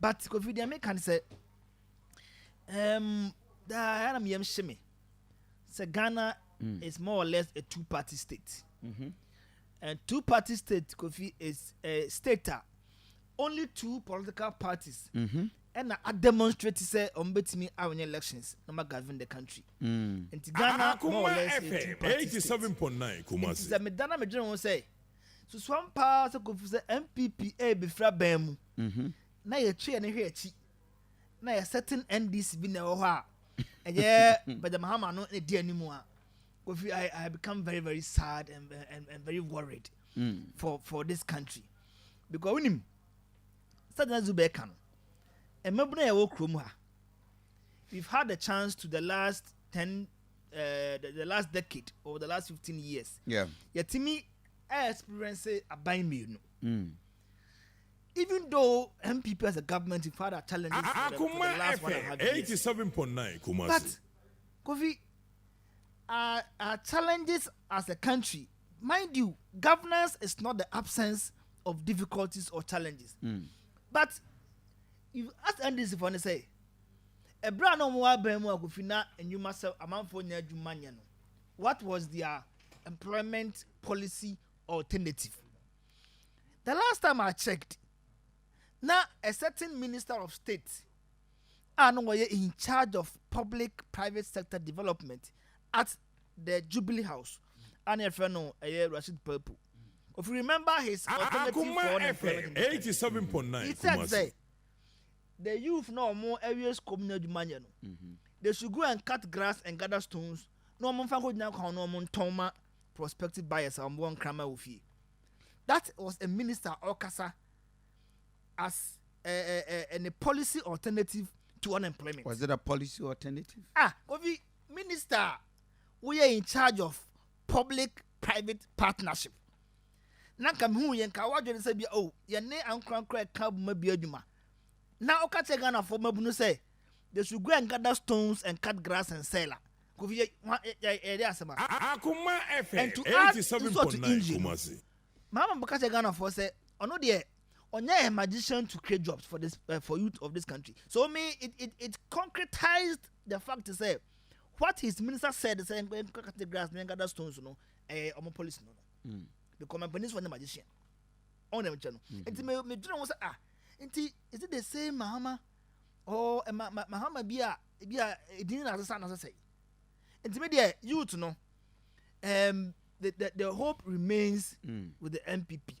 But Kofi the American say da yam shime. Say Ghana is more or less a two-party state. And two-party state Kofi is a state only two political parties. And I demonstrate say between our elections no govern the country. And Ghana more or less a two-party 87.9 Kumasi. The Medana Medina say so swam pass Kofi say NPP befra bam. Na ye twe na hwe achi. Na ye certain NDC bi na ho ha. And yeah, but the Mahama no e di animu a. Kofi I become very very sad and very worried for this country. Because when him Sadna Zubeka no emebuna ye wo krom ha. We've had a chance to the last 10 the last decade or the last 15 years. Yeah. Yetimi experience aban me no. Even though NPP as a government in father challenges for the last 1.5 years. 87.9 Kumasi. But Kofi, our challenges as a country, mind you, governance is not the absence of difficulties or challenges. But if as NDC for say, a brand no more Bemu Agufina and you must have a man for Nejumaniano. What was their employment policy alternative? The last time I checked, now a certain minister of state and were in charge of public-private sector development at the Jubilee House. And if you know, Rashid Purple. If you remember his alternative for employment, 87.9. he said, say, the youth no more areas communal demand. They should go and cut grass and gather stones. No more fango now can no more toma prospective buyers and one kramer with you. That was a minister Okasa as a policy alternative to unemployment. Was it a policy alternative? Kofi, minister, we are in charge of public-private partnership. Nankam hu yen ka wadwe say bi ye ne ankrankra ka buma bi adwuma. Na okache Ghana for mabunu say they should go and gather stones and cut grass and sell. Kofi ye asema. Akuma FM 87.9 Kumasi. Mama Bakache Ghana for say ono de onye a magician to create jobs for this for youth of this country. So me it concretized the fact to say what his minister said say cut the grass and gather stones no omo police no. Because my police for the magician. On them channel. Enti me drum say enti is it the same Mahama or Mahama bia edin na say. Enti me there youth no the hope remains with the NPP.